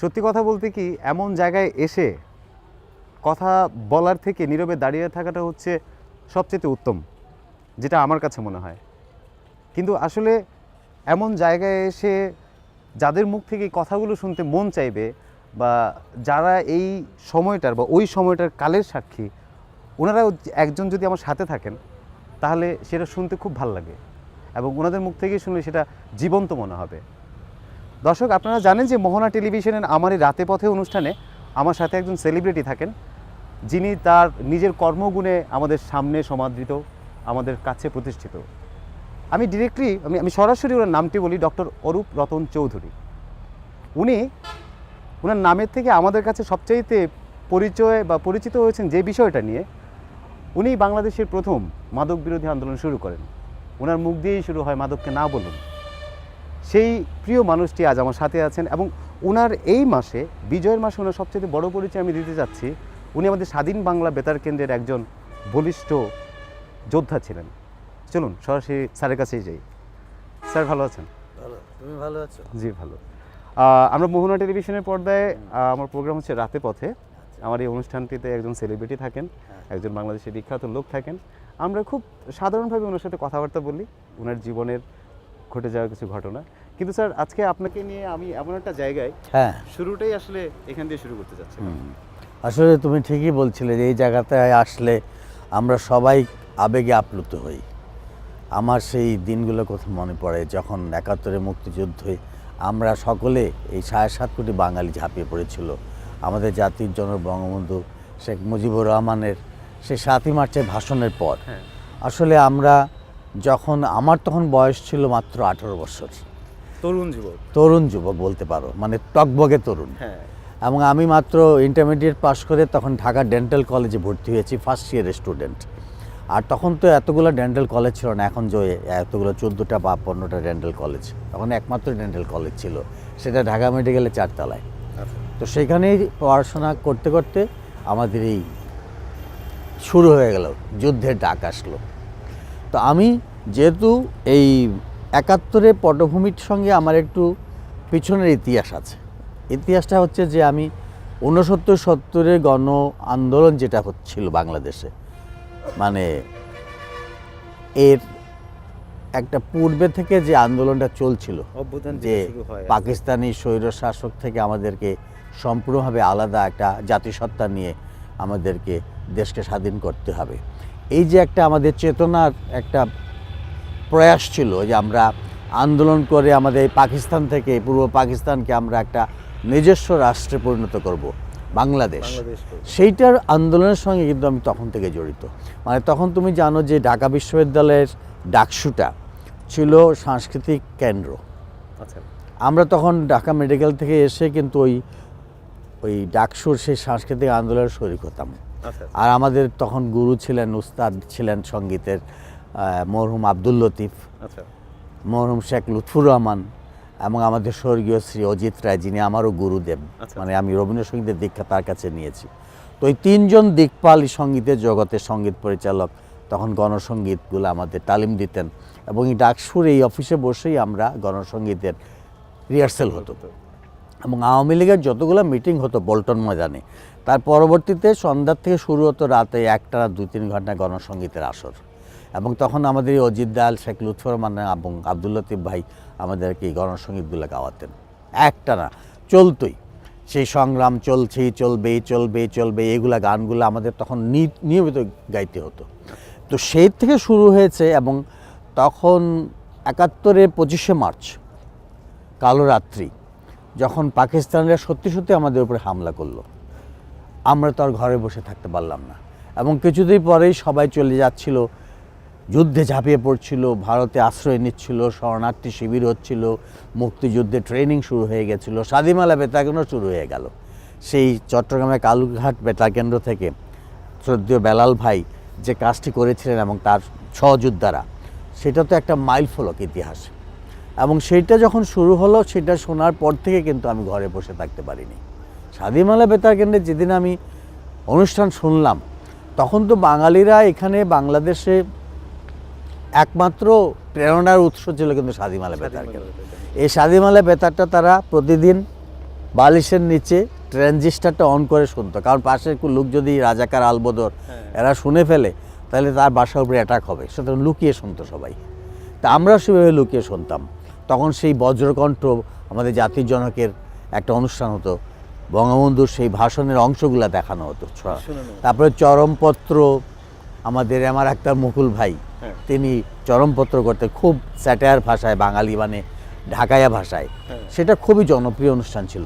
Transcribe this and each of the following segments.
সত্যি কথা বলতে কি, এমন জায়গায় এসে কথা বলার থেকে নীরবে দাঁড়িয়ে থাকাটা হচ্ছে সবচেয়ে উত্তম, যেটা আমার কাছে মনে হয়। কিন্তু আসলে এমন জায়গায় এসে যাদের মুখ থেকে এই কথাগুলো শুনতে মন চাইবে, বা যারা এই সময়টার বা ওই সময়টার কালের সাক্ষী, ওনারাও একজন যদি আমার সাথে থাকেন তাহলে সেটা শুনতে খুব ভালো লাগে এবং ওনাদের মুখ থেকে শুনলে সেটা জীবন্ত মনে হবে। দর্শক, আপনারা জানেন যে মোহনা টেলিভিশনের আমার এই রাতে পথে অনুষ্ঠানে আমার সাথে একজন সেলিব্রিটি থাকেন, যিনি তার নিজের কর্মগুণে আমাদের সামনে সমাদৃত, আমাদের কাছে প্রতিষ্ঠিত। আমি ডিরেক্টলি আমি সরাসরি ওনার নামটি বলি, ডক্টর অরূপ রতন চৌধুরী। ওনার নামের থেকে আমাদের কাছে সবচাইতে পরিচয় বা পরিচিত হয়েছেন যে বিষয়টা নিয়ে, উনি বাংলাদেশের প্রথম মাদক বিরোধী আন্দোলন শুরু করেন। ওনার মুখ দিয়েই শুরু হয় মাদককে না বলুন। সেই প্রিয় মানুষটি আজ আমার সাথে আছেন এবং ওনার এই মাসে, বিজয়ের মাসে, ওনার সবচেয়ে বড় পরিচয় আমি দিতে চাচ্ছি। উনি আমাদের স্বাধীন বাংলা বেতার কেন্দ্রের একজন বলিষ্ঠ যোদ্ধা ছিলেন। চলুন সরাসরি স্যারের কাছেই যাই। স্যার ভালো আছেন? ভালো, তুমি ভালো আছো? জি ভালো। আমরা মোহনা টেলিভিশনের পর্দায়, আমার প্রোগ্রাম হচ্ছে রাতে পথে। আমার এই অনুষ্ঠানটিতে একজন সেলিব্রিটি থাকেন, একজন বাংলাদেশের বিখ্যাত লোক থাকেন। আমরা খুব সাধারণভাবে ওনার সাথে কথাবার্তা বলি, ওনার জীবনের ঘটে যাওয়া কিছু ঘটনা। কিন্তু স্যার, আজকে আপনাকে নিয়ে আমি এমন একটা জায়গায়, শুরুটাই আসলে এখান দিয়ে শুরু করতে চাচ্ছি। আসলে তুমি ঠিকই বলছিলে যে এই জায়গাতে আসলে আমরা সবাই আবেগে আপ্লুত হই। আমার সেই দিনগুলো কথা মনে পড়ে যখন ৭১ মুক্তিযুদ্ধে আমরা সকলে এই ৭.৫ কোটি বাঙালি ঝাঁপিয়ে পড়েছিল আমাদের জাতির জনক বঙ্গবন্ধু শেখ মুজিবুর রহমানের সেই ৭ই মার্চের ভাষণের পর। আসলে আমরা যখন, আমার তখন বয়স ছিল মাত্র 18 বছর, তরুণ যুবক বলতে পারো, মানে টকবগে তরুণ। এবং আমি মাত্র ইন্টারমিডিয়েট পাস করে তখন ঢাকা ডেন্টাল কলেজে ভর্তি হয়েছি, ফার্স্ট ইয়ারের স্টুডেন্ট। আর তখন তো এতগুলো ডেন্টাল কলেজ ছিল না, এখন যে এতগুলো 14টা বা 15টা ডেন্টাল কলেজ, তখন একমাত্র ডেন্টাল কলেজ ছিল, সেটা ঢাকা মেডিকেলের 4 তলায়। তো সেখানেই পড়াশোনা করতে করতে আমাদের এই শুরু হয়ে গেল, যুদ্ধের ডাক আসলো। তো আমি যেহেতু এই ৭১-এর পটভূমির সঙ্গে আমার একটু পিছনের ইতিহাস আছে। ইতিহাসটা হচ্ছে যে আমি 69-70-এর গণ আন্দোলন যেটা হচ্ছিল বাংলাদেশে, মানে এর একটা পূর্বে থেকে যে আন্দোলনটা চলছিল, যে পাকিস্তানি স্বৈর শাসক থেকে আমাদেরকে সম্পূর্ণভাবে আলাদা একটা জাতিসত্তা নিয়ে আমাদেরকে দেশকে স্বাধীন করতে হবে, এই যে একটা আমাদের চেতনার একটা প্রয়াস ছিল যে আমরা আন্দোলন করে আমাদের পাকিস্তান থেকে, পূর্ব পাকিস্তানকে আমরা একটা নিজস্ব রাষ্ট্রে পরিণত করব, বাংলাদেশ। সেইটার আন্দোলনের সঙ্গে কিন্তু আমি তখন থেকে জড়িত। মানে তখন তুমি জানো যে ঢাকা বিশ্ববিদ্যালয়ের ডাকসুটা ছিল সাংস্কৃতিক কেন্দ্র। আমরা তখন ঢাকা মেডিকেল থেকে এসে কিন্তু ওই ডাকসুর সেই সাংস্কৃতিক আন্দোলনের শরিক হতাম। আর আমাদের তখন গুরু ছিলেন, উস্তাদ ছিলেন সঙ্গীতের মরহুম আব্দুল লতিফ, মরহুম শেখ লুৎফুর রহমান, এবং আমাদের স্বর্গীয় শ্রী অজিত রায়, যিনি আমারও গুরুদেব। মানে আমি রবীন্দ্রসঙ্গীতের দীক্ষা তার কাছে নিয়েছি। তো এই 3 জন দিকপাল সঙ্গীতের জগতের সঙ্গীত পরিচালক তখন গণসঙ্গীতগুলো আমাদের তালিম দিতেন, এবং এই ডাকসুর এই অফিসে বসেই আমরা গণসঙ্গীতের রিহার্সেল হতো। এবং আওয়ামী লীগের যতগুলো মিটিং হতো পল্টন ময়দানে, তার পরবর্তীতে সন্ধ্যার থেকে শুরু হতো রাতে 1টা 2-3 ঘন্টা গণসঙ্গীতের আসর। এবং তখন আমাদের এই অজিত দাল, শেখ লুৎফুর রহমান এবং আব্দুল লতিফ ভাই আমাদেরকে এই গণসঙ্গীতগুলো গাওয়াতেন, একটা না চলতোই। সেই সংগ্রাম চলছেই, চলবেই চলবে চলবে, এইগুলা গানগুলো আমাদের তখন নিয়মিত গাইতে হতো। তো সেই থেকে শুরু হয়েছে। এবং তখন ৭১-এর 25শে মার্চ কালো রাত্রি, যখন পাকিস্তানিরা সত্যি সত্যি আমাদের উপরে হামলা করলো, আমরা তো আর ঘরে বসে থাকতে পারলাম না। এবং কিছুদিন পরেই সবাই চলে যাচ্ছিল, যুদ্ধে ঝাঁপিয়ে পড়ছিল, ভারতে আশ্রয় নিচ্ছিল, শরণার্থী শিবির হচ্ছিল, মুক্তিযুদ্ধে ট্রেনিং শুরু হয়ে গেছিলো, স্বাধীনমালা বেতারকেন্দ্র শুরু হয়ে গেল। সেই চট্টগ্রামের কালুঘাট বেতারকেন্দ্র থেকে শ্রদ্ধেয় বেলাল ভাই যে কাজটি করেছিলেন এবং তার সহযোদ্ধারা, সেটা তো একটা মাইল ফলক ইতিহাস। এবং সেইটা যখন শুরু হলো, সেটা শোনার পর থেকে কিন্তু আমি ঘরে বসে থাকতে পারিনি। স্বাধীনমালা বেতারকেন্দ্রে যেদিন আমি অনুষ্ঠান শুনলাম, তখন তো বাঙালিরা এখানে বাংলাদেশে একমাত্র প্রেরণার উৎস ছিল কিন্তু স্বাধীনমালা বেতার কেন্দ্র। এই স্বাধীনমালা বেতারটা তারা প্রতিদিন বালিশের নিচে ট্রানজিস্টারটা অন করে শুনতো, কারণ পাশের লোক যদি রাজাকার আলবদর এরা শুনে ফেলে তাহলে তার বাসার উপরে অ্যাটাক হবে, সুতরাং লুকিয়ে শুনতো সবাই। তা আমরা সেভাবে লুকিয়ে শুনতাম। তখন সেই বজ্রকণ্ঠ আমাদের জাতির জনকের একটা অনুষ্ঠান হতো, বঙ্গবন্ধুর সেই ভাষণের অংশগুলো দেখানো হতো। তারপরে চরমপত্র, আমাদের আমার একটা মুকুল ভাই, তিনি চরমপত্র করতে খুব স্যাটায়ার ভাষায়, বাঙালি মানে ঢাকাইয়া ভাষায়, সেটা খুবই জনপ্রিয় অনুষ্ঠান ছিল।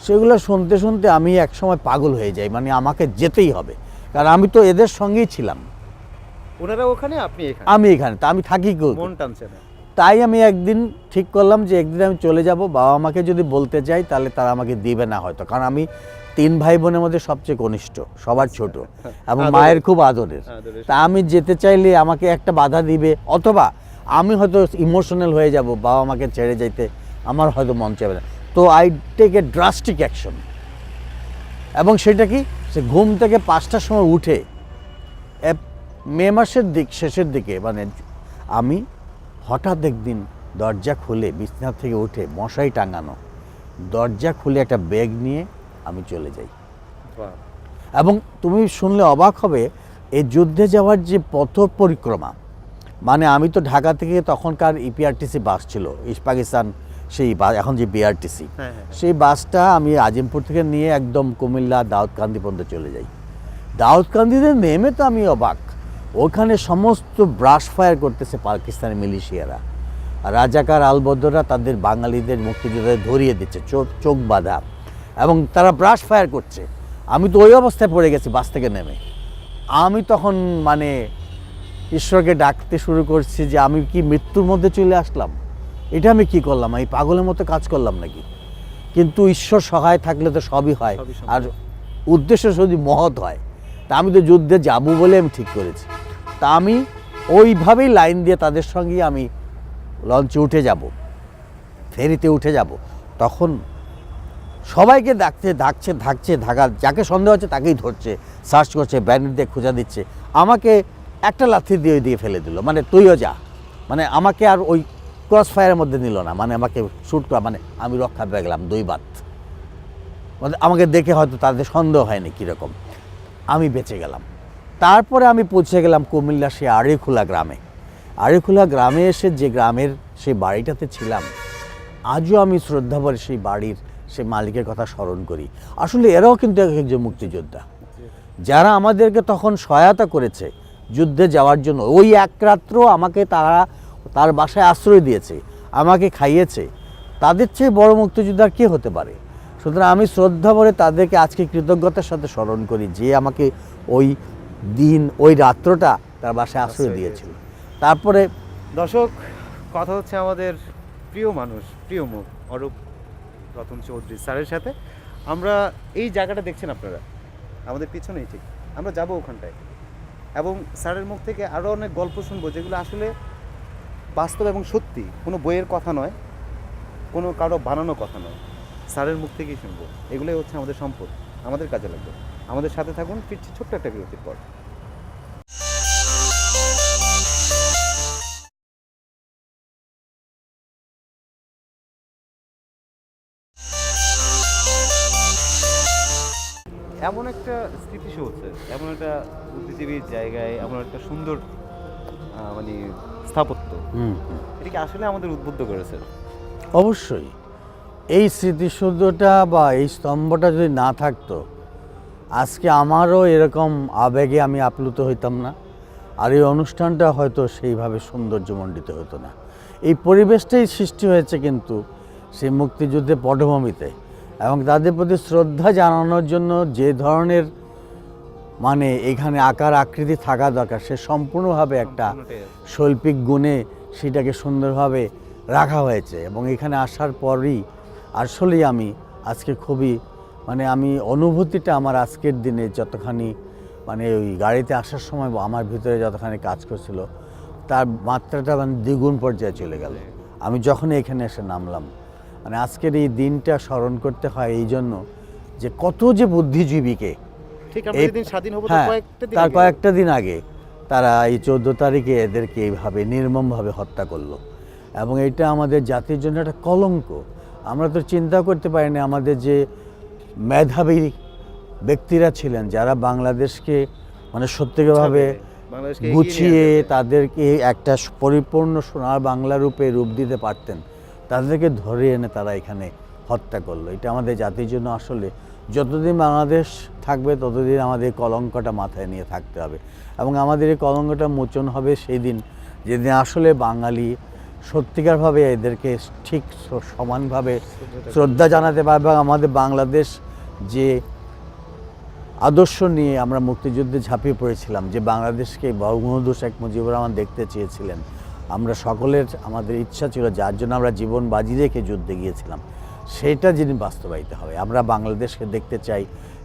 সেগুলো শুনতে শুনতে আমি একসময় পাগল হয়ে যাই, মানে আমাকে যেতেই হবে, কারণ আমি তো এদের সঙ্গেই ছিলাম। ওনারা ওখানে, আপনি এখানে, আমি এখানে, তা আমি থাকি কই? মন টানছে না। তাই আমি একদিন ঠিক করলাম যে একদিন আমি চলে যাব। বাবা মাকে যদি বলতে যাই তাহলে তারা আমাকে দিবে না হয়তো, কারণ আমি 3 ভাই বোনের মধ্যে সবচেয়ে কনিষ্ঠ, সবার ছোট, এবং মায়ের খুব আদরের। তা আমি যেতে চাইলে আমাকে একটা বাধা দিবে, অথবা আমি হয়তো ইমোশনাল হয়ে যাব, বাবা মাকে ছেড়ে যাইতে আমার হয়তো মন চাইবে না। তো I take a drastic action. এবং সেটা কি, সে ঘুম থেকে 5টার সময় উঠে মে মাসের শেষের দিকে, মানে আমি হঠাৎ একদিন দরজা খুলে, বিছানা থেকে উঠে, মশারি টাঙানো, দরজা খুলে একটা ব্যাগ নিয়ে আমি চলে যাই। এবং তুমি শুনলে অবাক হবে, এই যুদ্ধে যাওয়ার যে পথ পরিক্রমা, মানে আমি তো ঢাকা থেকে, তখনকার ইপিআরটিসি বাস ছিল, ইস্ট পাকিস্তান সেই এখন যে বিআরটিসি, সেই বাসটা আমি আজিমপুর থেকে নিয়ে একদম কুমিল্লা দাউদকান্দি পর্যন্ত চলে যাই। দাউদকান্দিতে নেমে তো আমি অবাক, ওখানে সমস্ত ব্রাশ ফায়ার করতেছে পাকিস্তানি মিলিশিয়ারা, রাজাকার আলবদররা তাদের বাঙালিদের মুক্তিযোদ্ধাদের ধরিয়ে দিচ্ছে, চোখ বাঁধা, এবং তারা ব্রাশ ফায়ার করছে। আমি তো ওই অবস্থায় পড়ে গেছি বাস থেকে নেমে। আমি তখন মানে ঈশ্বরকে ডাকতে শুরু করছি যে আমি কি মৃত্যুর মধ্যে চলে আসলাম, এটা আমি কি করলাম, এই পাগলের মতো কাজ করলাম নাকি? কিন্তু ঈশ্বর সহায় থাকলে তো সবই হয়, আর উদ্দেশ্য যদি মহৎ হয়। তা আমি তো যুদ্ধে যাব বলে আমি ঠিক করেছি। তা আমি ওইভাবেই লাইন দিয়ে তাদের সঙ্গে আমি লঞ্চে উঠে যাব, ফেরিতে উঠে যাব। তখন সবাইকে থাকছে, যাকে সন্দেহ হচ্ছে তাকেই ধরছে, সার্চ করছে, ব্যানার দিয়ে খোঁজা দিচ্ছে। আমাকে একটা লাথি দিয়ে ফেলে দিল, মানে তুইও যা, মানে আমাকে আর ওই ক্রস ফায়ারের মধ্যে নিল না, মানে আমাকে শ্যুট করা, মানে আমি রক্ষা পেয়ে গেলাম 2 বাত। মানে আমাকে দেখে হয়তো তাদের সন্দেহ হয়নি কীরকম, আমি বেঁচে গেলাম। তারপরে আমি পৌঁছে গেলাম কুমিল্লা সেই আড়িখোলা গ্রামে। আড়িখোলা গ্রামে এসে যে গ্রামের সেই বাড়িটাতে ছিলাম, আজও আমি শ্রদ্ধাভরে সেই বাড়ির সেই মালিকের কথা স্মরণ করি। আসলে এরাও কিন্তু একজন মুক্তিযোদ্ধা, যারা আমাদেরকে তখন সহায়তা করেছে যুদ্ধে যাওয়ার জন্য। ওই এক রাত্র আমাকে তার বাসায় আশ্রয় দিয়েছে, আমাকে খাইয়েছে। তাদের চেয়ে বড় মুক্তিযোদ্ধার কে হতে পারে? সুতরাং আমি শ্রদ্ধা ভরে তাদেরকে আজকে কৃতজ্ঞতার সাথে স্মরণ করি, যে আমাকে ওই দিন, ওই রাত্রটা তার বাসায় আশ্রয় দিয়েছিল। তারপরে দর্শক, কথা হচ্ছে আমাদের প্রিয় মানুষ, প্রিয় মুখ অরূপ রতন চৌধুরী স্যারের সাথে। আমরা এই জায়গাটা দেখছেন আপনারা, আমাদের পিছনেই ঠিক, আমরা যাব ওখানটায়, এবং স্যারের মুখ থেকে আরও অনেক গল্প শুনবো, যেগুলো আসলে বাস্তব এবং সত্যি, কোনো বইয়ের কথা নয়, কোনো কারো বানানো কথা নয়, স্যারের মুখ থেকেই শুনবো। এগুলোই হচ্ছে আমাদের সম্পদ, আমাদের কাজে লাগবে। আমাদের সাথে থাকুন, ফিরছি ছোট্ট একটা বিরতির পর। এমন একটা স্মৃতিসৌধ, এমন একটা বুদ্ধিজীবীর জায়গায়, এমন একটা সুন্দর মানে স্থাপত্য, এটা কি আসলে আমাদের উদ্বুদ্ধ করেছে? অবশ্যই এই স্মৃতিসৌধটা বা এই স্তম্ভটা যদি না থাকতো, আজকে আমারও এরকম আবেগে আমি আপ্লুত হইতাম না, আর এই অনুষ্ঠানটা হয়তো সেইভাবে সৌন্দর্যমণ্ডিত হতো না। এই পরিবেশটাই সৃষ্টি হয়েছে কিন্তু সেই মুক্তিযুদ্ধের পটভূমিতে, এবং তাদের প্রতি শ্রদ্ধা জানানোর জন্য যে ধরনের মানে এখানে আকার আকৃতি থাকা দরকার, সে সম্পূর্ণভাবে একটা শৈল্পিক গুণে সেটাকে সুন্দরভাবে রাখা হয়েছে। এবং এখানে আসার পরই আসলেই আমি আজকে খুবই মানে আমি অনুভূতিটা আমার আজকের দিনে যতখানি মানে ওই গাড়িতে আসার সময় আমার ভিতরে যতখানি কাজ করছিল, তার মাত্রাটা মানে দ্বিগুণ পর্যায়ে চলে গেল আমি যখন এখানে এসে নামলাম। মানে আজকের এই দিনটা স্মরণ করতে হয় এই জন্য যে কত যে বুদ্ধিজীবীকে তার কয়েকটা দিন আগে তারা এই 14 তারিখে এদেরকে এইভাবে নির্মমভাবে হত্যা করলো, এবং এটা আমাদের জাতির জন্য একটা কলঙ্ক। আমরা তো চিন্তা করতে পারিনি আমাদের যে মেধাবী ব্যক্তিরা ছিলেন যারা বাংলাদেশকে মানে সত্যিকারভাবে গুছিয়ে তাদেরকে একটা পরিপূর্ণ সোনার বাংলা রূপে রূপ দিতে পারতেন, তাদেরকে ধরে এনে তারা এখানে হত্যা করলো। এটা আমাদের জাতির জন্য আসলে যতদিন বাংলাদেশ থাকবে ততদিন আমাদের কলঙ্কটা মাথায় নিয়ে থাকতে হবে, এবং আমাদের এই কলঙ্কটা মোচন হবে সেই দিন যেদিন আসলে বাঙালি সত্যিকারভাবে এদেরকে ঠিক সমানভাবে শ্রদ্ধা জানাতে পারবে। এবং আমাদের বাংলাদেশ যে আদর্শ নিয়ে আমরা মুক্তিযুদ্ধে ঝাঁপিয়ে পড়েছিলাম, যে বাংলাদেশকে বঙ্গবন্ধু শেখ মুজিবুর রহমান দেখতে চেয়েছিলেন, আমরা সকলের আমাদের ইচ্ছা ছিল, যার জন্য আমরা জীবন বাজি রেখে যুদ্ধে গিয়েছিলাম, সেটা যিনি বাস্তবায়িত হবে। আমরা বাংলাদেশকে দেখতে চাই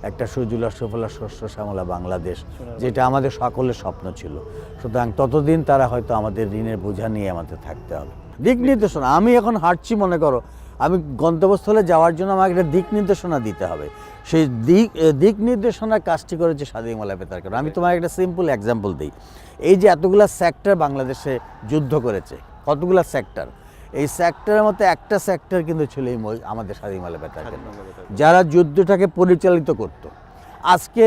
একটা সুজলা সুফলা শস্য শ্যামলা বাংলাদেশ, যেটা আমাদের সকলের স্বপ্ন ছিল। সুতরাং ততদিন তারা হয়তো আমাদের ঋণের বোঝা নিয়ে আমাদের থাকতে হবে। দিক নির্দেশনা, আমি এখন হাঁটছি, মনে করো আমি গন্তব্যস্থলে যাওয়ার জন্য আমাকে একটা দিক নির্দেশনা দিতে হবে। সেই দিক নির্দেশনার কাজটি করেছে স্বাধীন মালা বেতার কেন্দ্র। আমি তোমার একটা সিম্পল এক্সাম্পল দিই। এই যে এতগুলা সেক্টর বাংলাদেশে যুদ্ধ করেছে, কতগুলা সেক্টর, এই সেক্টরের মধ্যে একটা সেক্টর কিন্তু ছিল এই আমাদের স্বাধীন মালা বেতার কেন্দ্র, যারা যুদ্ধটাকে পরিচালিত করত। আজকে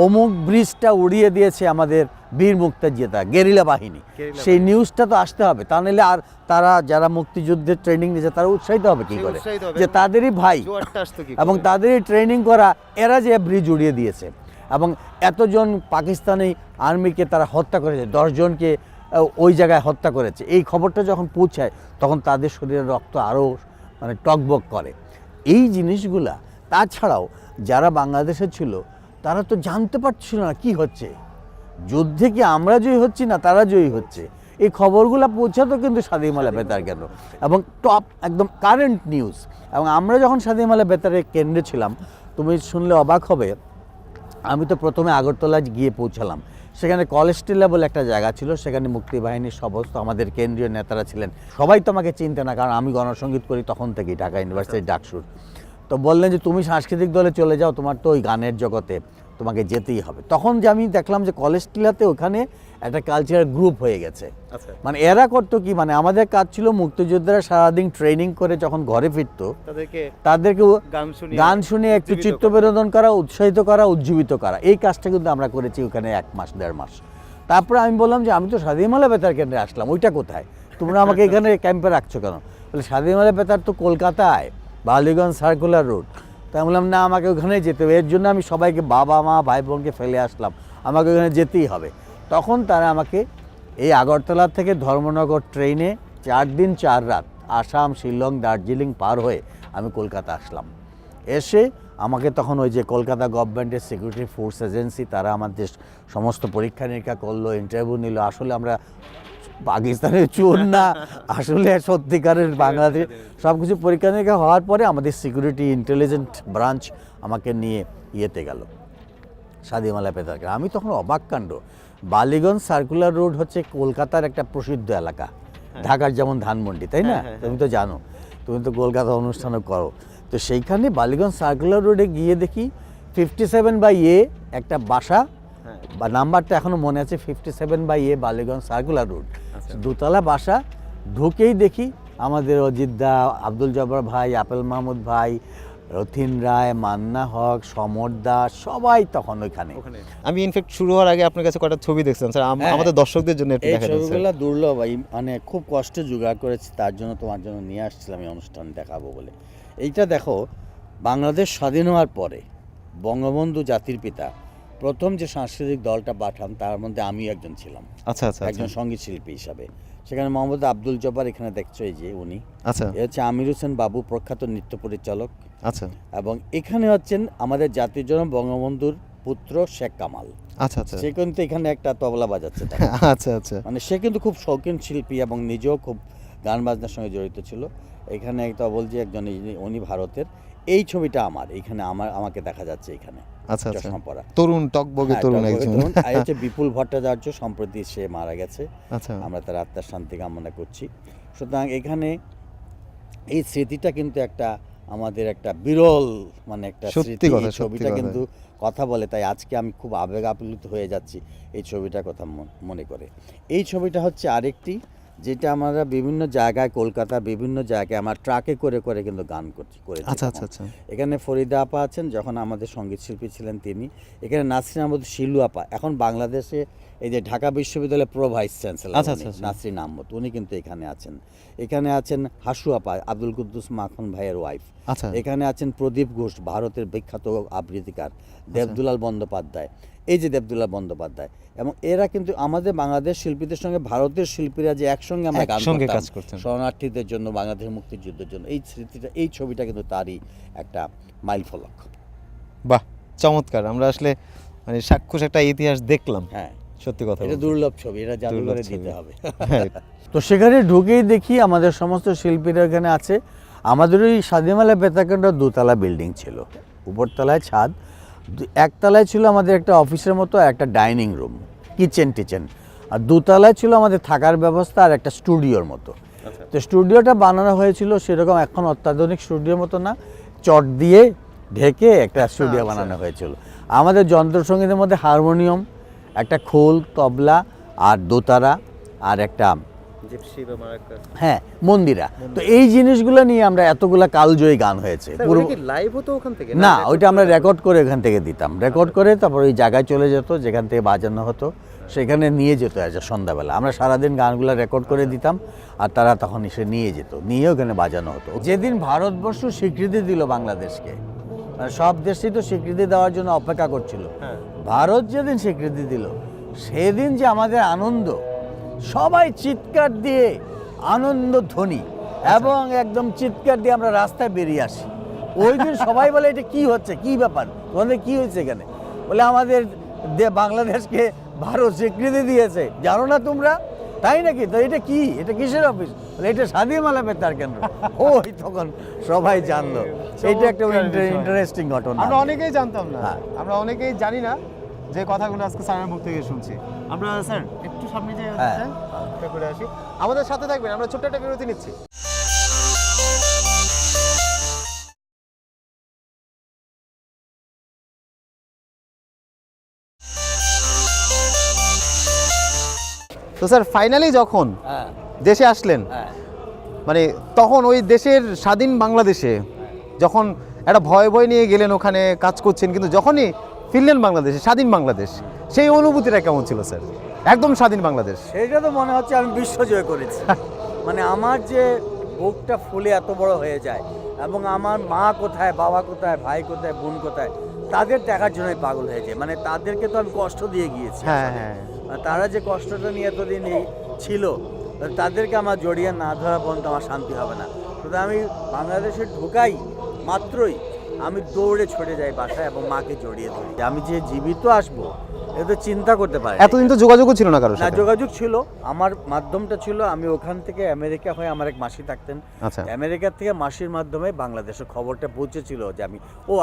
অমুক ব্রিজটা উড়িয়ে দিয়েছে আমাদের বীর মুক্তিযোদ্ধা গেরিলা বাহিনী, সেই নিউজটা তো আসতে হবে, তা নাহলে আর তারা যারা মুক্তিযুদ্ধের ট্রেনিং নিয়েছে তারা উৎসাহিত হবে কি করে, যে তাদেরই ভাই এবং তাদেরই ট্রেনিং করা এরা যে ব্রিজ উড়িয়ে দিয়েছে এবং এতজন পাকিস্তানি আর্মিকে তারা হত্যা করেছে, 10 জনকে ওই জায়গায় হত্যা করেছে। এই খবরটা যখন পৌঁছায় তখন তাদের শরীরের রক্ত আরও মানে টকবক করে। এই জিনিসগুলা, তাছাড়াও যারা বাংলাদেশে ছিল তারা তো জানতে পারছিল না কি হচ্ছে, যুদ্ধে কি আমরা জয়ী হচ্ছি না তারা জয়ী হচ্ছে। এই খবরগুলো পৌঁছাতো কিন্তু স্বাধীন মালা বেতার কেন্দ্র এবং টপ একদম কারেন্ট নিউজ। এবং আমরা যখন স্বাধীন মালা বেতারের কেন্দ্রে ছিলাম, তুমি শুনলে অবাক হবে, আমি তো প্রথমে আগরতলা গিয়ে পৌঁছালাম, সেখানে কলেস্ট্রিলা বলে একটা জায়গা ছিল, সেখানে মুক্তিবাহিনীর সমস্ত আমাদের কেন্দ্রীয় নেতারা ছিলেন। সবাই তো আমাকে চিনতে না, কারণ আমি গণসঙ্গীত করি তখন থেকেই, ঢাকা ইউনিভার্সিটির ডাকসুর। তো বললেন যে তুমি সাংস্কৃতিক দলে চলে যাও, তোমার তো ওই গানের জগতে তোমাকে যেতেই হবে। তখন যে আমি দেখলাম যে কলেস্ট্রিলাতে ওখানে একটা কালচারাল গ্রুপ হয়ে গেছে। মানে এরা করতো কি, মানে আমাদের কাজ ছিল মুক্তিযোদ্ধারা সারাদিন ট্রেনিং করে যখন ঘরে ফিরতো তাদেরকে গান শুনিয়ে একটু চিত্ত বিনোদন করা, উৎসাহিত করা, উজ্জীবিত করা। এই কাজটা কিন্তু আমরা করেছি ওখানে 1 মাস 1.5 মাস। তারপরে আমি বললাম যে আমি তো স্বাধীন মালা বেতার কেন্দ্রে আসলাম, ওইটা কোথায়, তোমরা আমাকে এখানে ক্যাম্পে রাখছো কেন? বলে স্বাধীন মালা বেতার তো কলকাতায়, বালিগঞ্জ সার্কুলার রোড। তাই বললাম না, আমাকে ওখানে যেতে হবে, এর জন্য আমি সবাইকে বাবা মা ভাই বোনকে ফেলে আসলাম, আমাকে ওখানে যেতেই হবে। তখন তারা আমাকে এই আগরতলা থেকে ধর্মনগর ট্রেনে 4 দিন 4 রাত আসাম, শিলং, দার্জিলিং পার হয়ে আমি কলকাতা আসলাম। এসে আমাকে তখন ওই যে কলকাতা গভর্নমেন্টের সিকিউরিটি ফোর্স এজেন্সি, তারা আমাদের সমস্ত পরীক্ষা নিরীক্ষা করলো, ইন্টারভিউ নিল। আসলে আমরা পাকিস্তানের চোর না, আসলে সত্যিকারের বাংলাদেশ, সব কিছু পরীক্ষা নিরীক্ষা হওয়ার পরে আমাদের সিকিউরিটি ইন্টেলিজেন্ট ব্রাঞ্চ আমাকে নিয়ে ইয়েতে গেল, স্বাধীন মালা বেতার কেন্দ্র। আমি তখন অবাক কাণ্ড, বালিগঞ্জ সার্কুলার রোড হচ্ছে কলকাতার একটা প্রসিদ্ধ এলাকা, ঢাকার যেমন ধানমন্ডি, তাই না? তুমি তো জানো, তুমি তো কলকাতা অনুষ্ঠানও করো। তো সেইখানে বালিগঞ্জ সার্কুলার রোডে গিয়ে দেখি 57/A একটা বাসা, বা নাম্বারটা এখনও মনে আছে, 57/A বালিগঞ্জ সার্কুলার রোড, 2 তলা বাসা। ঢুকেই দেখি আমাদের অজিতদা, আব্দুল জব্বার ভাই, আপেল মাহমুদ ভাই, রথিন রায়, মান্না হক, সমর দাস, সবাই তখন ওইখানে। আমি ইনফ্যাক্ট শুরু হওয়ার আগে আপনার কাছে কটা ছবি দেখছিলাম স্যার, আমাদের দর্শকদের জন্য একটু দেখাতে। এই ছবিগুলো দুর্লভ, মানে খুব কষ্টে জোগাড় করেছি, তার জন্য তোমার জন্য নিয়ে আসছিলাম এই অনুষ্ঠান দেখাবো বলে। এইটা দেখো, বাংলাদেশ স্বাধীন হওয়ার পরে বঙ্গবন্ধু জাতির পিতা প্রথম যে সাংস্কৃতিক দলটা পাঠান, তার মধ্যে আমি একজন ছিলাম। আচ্ছা আচ্ছা, একজন সঙ্গীত শিল্পী হিসাবে। সেখানে মোহাম্মদ আব্দুল জব্বার, এখানে দেখছো এই যে উনি, আচ্ছা, এ হচ্ছে আমির হোসেন বাবু, প্রখ্যাত নৃত্য পরিচালক। আচ্ছা, এবং এখানে হচ্ছেন আমাদের জাতির জনক বঙ্গবন্ধুর পুত্র শেখ কামাল। আচ্ছা আচ্ছা, সে কিন্তু এখানে একটা তবলা বাজাচ্ছে। আচ্ছা আচ্ছা, মানে সে কিন্তু খুব শৌখিন শিল্পী এবং নিজেও খুব গান বাজনার সঙ্গে জড়িত ছিল। এখানে একটা বলছি একজন, উনি ভারতের। এই ছবিটা আমার, এইখানে আমাকে দেখা যাচ্ছে এখানে। আচ্ছা আচ্ছা, চশমা পরা তরুণ টকবগে তরুণ একজন। আর হচ্ছে বিপুল ভট্টাচার্য, সম্প্রতি সে মারা গেছে, আচ্ছা, আমরা তার আত্মার শান্তি কামনা করছি। সুতরাং এখানে এই স্মৃতিটা কিন্তু একটা আমাদের একটা বিরল, মানে একটা স্মৃতি। ছবিটা কিন্তু কথা বলে, তাই আজকে আমি খুব আবেগ আপ্লুত হয়ে যাচ্ছি এই ছবিটার কথা মনে করে। এই ছবিটা হচ্ছে আরেকটি যেটা আমরা বিভিন্ন জায়গায়, কলকাতা বিভিন্ন জায়গায় আমরা ট্রাকে করে করে কিন্তু গান করেছি। আচ্ছা তখন। আচ্ছা আচ্ছা। এখানে ফরিদা আপা আছেন, যখন আমাদের সঙ্গীত শিল্পী ছিলেন তিনি। এখানে নাসরিন আহমদ শিলু আপা, এখন বাংলাদেশে এই যে ঢাকা বিশ্ববিদ্যালয়ের প্রো ভাইস চ্যান্সেলর আচ্ছা, আচ্ছা, আচ্ছা। নাসরিন আহমদ, উনি কিন্তু এখানে আছেন। এখানে আছেন হাসু আপা, আব্দুল কুদ্দুস মাখন ভাইয়ের ওয়াইফ। আচ্ছা। এখানে আছেন প্রদীপ ঘোষ, ভারতের বিখ্যাত আবৃত্তিকার। দেবদুলাল বন্দ্যোপাধ্যায়, এই যে দেবদুলাল বন্দ্যোপাধ্যায়, এবং এরা কিন্তু আমাদের বাংলাদেশ শিল্পীদের সঙ্গে ভারতের শিল্পীরা যে একসঙ্গে আমরা গান একসঙ্গে করতাম কাজ করতেন। শরণার্থীদের জন্য, বাংলাদেশের মুক্তিযুদ্ধের জন্য, এই স্মৃতিটা, এই ছবিটা কিন্তু তারই একটা মাইল ফলক। বাহ, চমৎকার। আমরা আসলে মানে চাক্ষুষ একটা ইতিহাস দেখলাম। হ্যাঁ, সত্যি কথা এটা বলতে। দুর্লভ ছবি, এটা জাদুঘরে ছবি। দিতে হবে। হ্যাঁ। তো সেখানে ঢুকেই দেখি আমাদের সমস্ত শিল্পীরা এখানে আছে। আমাদের ওই স্বাধীনমেলা বেতাকেন্দ্র দোতলা বিল্ডিং ছিল, উপরতলায় ছাদ, একতলায় ছিল আমাদের একটা অফিসের মতো একটা ডাইনিং রুম, কিচেন টিচেন, আর দোতলায় ছিল আমাদের থাকার ব্যবস্থা আর একটা স্টুডিওর মতো। তো স্টুডিওটা বানানো হয়েছিল সেরকম এখন অত্যাধুনিক স্টুডিওর মতো না, চট দিয়ে ঢেকে একটা স্টুডিও বানানো হয়েছিল। আমাদের যন্ত্রসঙ্গীতের মধ্যে হারমোনিয়াম, একটা খোল, তবলা আর দোতারা আর একটা হ্যাঁ মন্দিরা। তো এই জিনিসগুলো নিয়ে আমরা এতগুলা কালজয়ী গান হয়েছে। পুরো লাইভ হতো ওখান থেকে? না, ওইটা আমরা রেকর্ড করে এখান থেকে দিতাম, রেকর্ড করে তারপর ওই জায়গায় চলে যেত যেখান থেকে বাজানো হতো, সেখানে নিয়ে যেত সন্ধ্যাবেলা। আমরা সারাদিন গানগুলো রেকর্ড করে দিতাম আর তারা তখন এসে নিয়ে যেত, নিয়ে ওখানে বাজানো হতো। যেদিন ভারতবর্ষ স্বীকৃতি দিল বাংলাদেশকে, মানে সব দেশই তো স্বীকৃতি দেওয়ার জন্য অপেক্ষা করছিল, ভারত যেদিন স্বীকৃতি দিল সেদিন যে আমাদের আনন্দ, সবাই চিৎকার দিয়ে আনন্দ ধ্বনি এবং একদম চিৎকার দিয়ে আমরা রাস্তায় বেরিয়ে আসি। ওই দিন সবাই বলে এটা কি হচ্ছে, কি ব্যাপার, তোমাদের কি হয়েছে এখানে? বলে আমাদের বাংলাদেশকে ভারত স্বীকৃতি দিয়েছে, জানো না তোমরা? তাই নাকি? তো এটা কি, এটা কিসের অফিস? বলে এটা স্বাধীনমেলা বেতার কেন্দ্র। ওই তখন সবাই জানলো। এইটা একটা ইন্টারেস্টিং ঘটনা। আমরা অনেকেই জানতাম না, হ্যাঁ। আমরা অনেকেই জানি না যে কথাগুলো আজকে স্যারের মুখ থেকে শুনছি। আমরা স্যার একটু সামনে যে হ্যাঁ। করে আসি, আমাদের সাথে থাকবেন, আমরা ছোট্ট একটা বিরতি নিচ্ছি। তো স্যার ফাইনালি যখন হ্যাঁ দেশে আসলেন, হ্যাঁ মানে তখন ওই দেশের স্বাধীন বাংলাদেশে যখন একটা ভয় ভয় নিয়ে গেলেন, ওখানে কাজ করছেন, কিন্তু যখনই ফিরলেন বাংলাদেশে, স্বাধীন বাংলাদেশ, সেই অনুভূতিটা কেমন ছিল স্যার? একদম স্বাধীন বাংলাদেশ। সেইটা তো মনে হচ্ছে আমি বিশ্বজয় করেছি। মানে আমার যে বুকটা ফুলে এত বড় হয়ে যায়, এবং আমার মা কোথায়, বাবা কোথায়, ভাই কোথায়, বোন কোথায়, তাদের দেখার জন্যই পাগল হয়ে যায়। মানে তাদেরকে তো আমি কষ্ট দিয়ে গিয়েছি। হ্যাঁ হ্যাঁ। আর তারা যে কষ্টটা নিয়ে এতদিন ছিল, তাদেরকে আমার জড়িয়ে না ধরা পর্যন্ত আমার শান্তি হবে না। তো আমি বাংলাদেশে ঢোকাই মাত্রই আমি দৌড়ে ছুটে যাই বাসায় এবং মাকে জড়িয়ে ধরি। আমি যে জীবিত আসবো এটা চিন্তা করতে পারি। এতদিন তো যোগাযোগও ছিল না কারোর না, সাথে? যোগাযোগ ছিল, আমার মাধ্যমটা ছিল, আমি ওখান থেকে আমেরিকা হয়ে আমার এক মাসি থাকতেন, আচ্ছা। আমেরিকা থেকে মাসির মাধ্যমে বাংলাদেশের খবরটা পৌঁছেছিল যে আমি।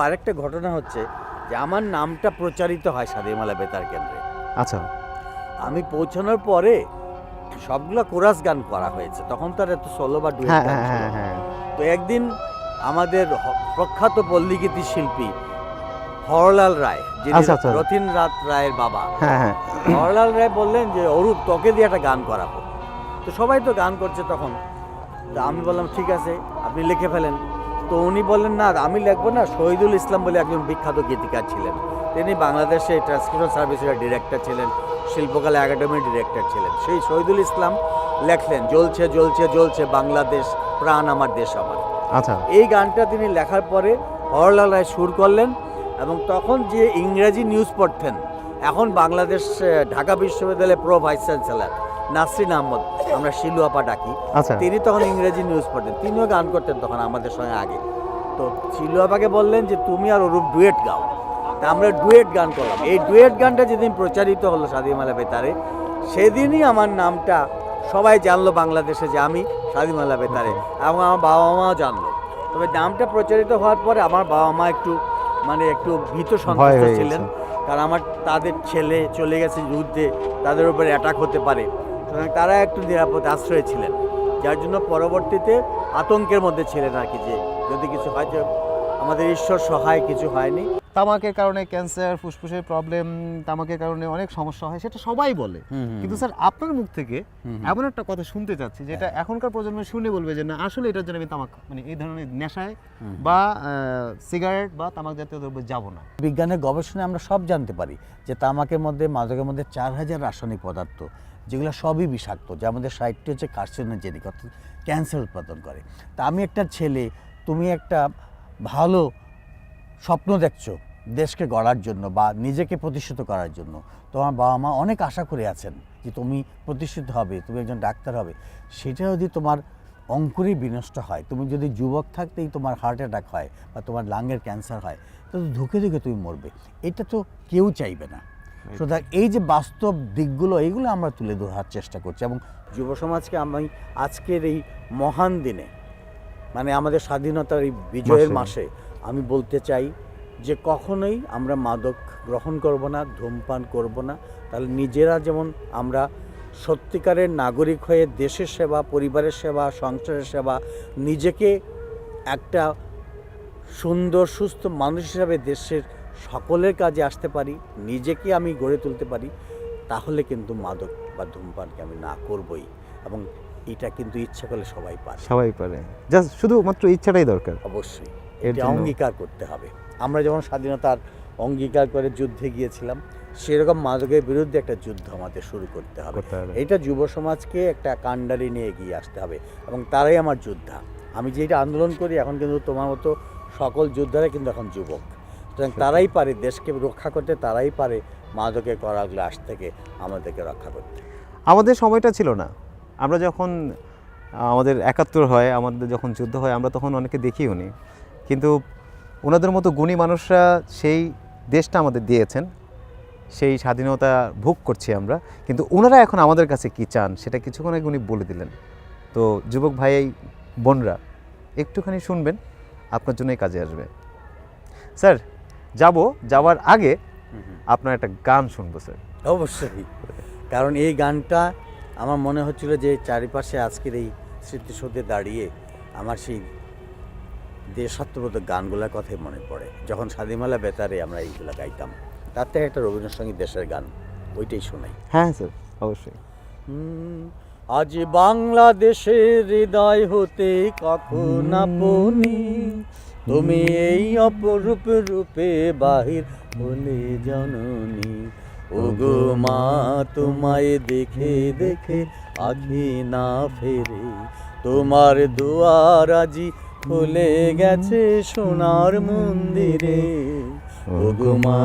আরেকটা ঘটনা হচ্ছে যে আমার নামটা প্রচারিত হয় স্বাধীনমেলা বেতার কেন্দ্রে। আচ্ছা। আমি পৌঁছানোর পরে সবগুলো কোরাস গান করা হয়েছে, তখন তো আর এত সোলো বা ডুয়েট হ্যাঁ গান ছিল হ্যাঁ না। হ্যাঁ। তো একদিন আমাদের প্রখ্যাত পল্লীগীতি শিল্পী হরলাল রায়, যিনি আচ্ছা, আচ্ছা। রথীন্দ্রনাথ রায়ের বাবা, হ্যাঁ হ্যাঁ। হরলাল রায় বললেন যে অরূপ, তোকে দিয়ে একটা গান করাবো। তো সবাই তো গান করছে তখন, তো আমি বললাম ঠিক আছে, আপনি লিখে ফেলেন। তো উনি বললেন না, আমি লিখবো না, শহীদুল ইসলাম বলে একজন বিখ্যাত গীতিকার ছিলেন, তিনি বাংলাদেশে ট্রান্সক্রিপশন সার্ভিসের ডিরেক্টর ছিলেন, শিল্পকলা একাডেমির ডিরেক্টর ছিলেন। সেই শহীদুল ইসলাম লেখলেন জ্বলছে জ্বলছে জ্বলছে বাংলাদেশ, প্রাণ আমার দেশ আমার। আচ্ছা। এই গানটা তিনি লেখার পরে হরলাল রায় সুর করলেন, এবং তখন যে ইংরেজি নিউজ পড়তেন, এখন বাংলাদেশ ঢাকা বিশ্ববিদ্যালয়ের pro vice chancellor Nasrin Ahmed, আমরা শিলু আপা ডাকি, আচ্ছা। তিনি তখন ইংরেজি নিউজ পড়তেন, তিনিও গান করতেন তখন আমাদের সঙ্গে আগে। তো শিলু আপাকে বললেন যে তুমি আর অরূপ ডুয়েট গাও। তা আমরা ডুয়েট গান করলাম। এই ডুয়েট গানটা যেদিন প্রচারিত হলো স্বাধীনমেলা বেতারে, সেদিনই আমার নামটা সবাই জানলো বাংলাদেশে যে আমি স্বাধীনমেলা বেতারে, এবং আমার বাবা মাও জানলো। তবে নামটা প্রচারিত হওয়ার পরে আমার বাবা মা একটু ভীত সন্তুষ্ট হয়ে ছিলেন, কারণ তাদের ছেলে চলে গেছে যুদ্ধে, তাদের উপরে অ্যাটাক হতে পারে, সুতরাং তারা একটু নিরাপদ আশ্রয়ে ছিলেন, যার জন্য পরবর্তীতে আতঙ্কের মধ্যে ছিলেন আর কি, যে যদি কিছু হয়। যে আমাদের ঈশ্বর সহায় কিছু হয়নি। তামাকের কারণে ক্যান্সার, ফুসফুসের প্রবলেম, তামাকের কারণে অনেক সমস্যা হয়, সেটা সবাই বলে। কিন্তু স্যার আপনার মুখ থেকে এমন একটা কথা শুনতে চাচ্ছি যেটা এখনকার প্রজন্ম শুনে বলবে যে না আসলে এটার জন্য আমি তামাক মানে এই ধরনের নেশায় বা সিগারেট বা তামাক জাতীয় দ্রব্যে যাব না। বিজ্ঞানের গবেষণায় আমরা সব জানতে পারি যে তামাকের মধ্যে, মাদকের মধ্যে 4000 রাসায়নিক পদার্থ, যেগুলো সবই বিষাক্ত, যার মধ্যে 60টি হচ্ছে কার্সিনোজেনিক, অর্থাৎ ক্যান্সার উৎপাদন করে। তা আমি একটা ছেলে, তুমি একটা ভালো স্বপ্ন দেখছো দেশকে গড়ার জন্য বা নিজেকে প্রতিষ্ঠিত করার জন্য, তোমার বাবা মা অনেক আশা করে আছেন যে তুমি প্রতিষ্ঠিত হবে, তুমি একজন ডাক্তার হবে। সেটা যদি তোমার অঙ্কুরেই বিনষ্ট হয়, তুমি যদি যুবক থাকতেই তোমার হার্ট অ্যাটাক হয় বা তোমার লাংয়ের ক্যান্সার হয়, তো ধুকে ধুকে তুমি মরবে। এটা তো কেউ চাইবে না। সুতরাং এই যে বাস্তব দিকগুলো, এইগুলো আমরা তুলে ধরার চেষ্টা করছি। এবং যুব সমাজকে আমি আজকের এই মহান দিনে, মানে আমাদের স্বাধীনতার এই বিজয়ের মাসে আমি বলতে চাই যে কখনোই আমরা মাদক গ্রহণ করব না, ধূমপান করব না। তাহলে নিজেরা যেমন আমরা সত্যিকারের নাগরিক হয়ে দেশের সেবা, পরিবারের সেবা, সংসারের সেবা, নিজেকে একটা সুন্দর সুস্থ মানুষ হিসাবে দেশের সকলের কাজে আসতে পারি, নিজেকে আমি গড়ে তুলতে পারি, তাহলে কিন্তু মাদক বা ধূমপানকে আমি না করবই। এবং এটা কিন্তু ইচ্ছা করলে সবাই পারে, সবাই পারে, জাস্ট শুধুমাত্র ইচ্ছাটাই দরকার। অবশ্যই এর এটা জন্য অঙ্গীকার করতে হবে। আমরা যেমন স্বাধীনতার অঙ্গীকার করে যুদ্ধে গিয়েছিলাম, সেরকম মাদকের বিরুদ্ধে একটা যুদ্ধ আমাদের শুরু করতে হবে। এটা যুব সমাজকে একটা কাণ্ডারি নিয়ে এগিয়ে আসতে হবে, এবং তারাই আমার যোদ্ধা। আমি যেটা আন্দোলন করি এখন কিন্তু তোমার মতো সকল যোদ্ধারা কিন্তু এখন যুবক, সুতরাং তারাই পারে দেশকে রক্ষা করতে, তারাই পারে মাদকের কড়া গ্লাস থেকে আমাদেরকে রক্ষা করতে। আমাদের সময়টা ছিল না। আমরা যখন আমাদের 71 হয়, আমাদের যখন যুদ্ধ হয়, আমরা তখন অনেকে দেখিও নি, কিন্তু ওনাদের মতো গুণী মানুষরা সেই দেশটা আমাদের দিয়েছেন, সেই স্বাধীনতা ভোগ করছি আমরা। কিন্তু ওনারা এখন আমাদের কাছে কী চান সেটা কিছুক্ষণ আগে উনি বলে দিলেন। তো যুবক ভাই বোনরা একটুখানি শুনবেন, আপনার জন্যই কাজে আসবে। স্যার যাওয়ার আগে আপনার একটা গান শুনবো স্যার। অবশ্যই, কারণ এই গানটা আমার মনে হচ্ছিল যে চারিপাশে আজকের এই স্মৃতিসৌধে দাঁড়িয়ে আমার সেই দেশাত্মবোধক গানগুলোর কথাই মনে পড়ে, যখন স্বাধীনতা বেতারে আমরা এইগুলো গাইতাম। তার থেকে একটা রবীন্দ্রসঙ্গীত দেশের গান, ওইটাই শোনাই। হ্যাঁ স্যার, অবশ্যই। আজ বাংলাদেশের হৃদয় হতে কখন আপনি তুমি এই অপরূপ রূপে বাহির হলে জননী। ওগো মা তোমায় দেখে দেখে আখি না ফেরে, তোমার দুয়ার আজি খুলে গেছে সোনার মন্দিরে। ওগো মা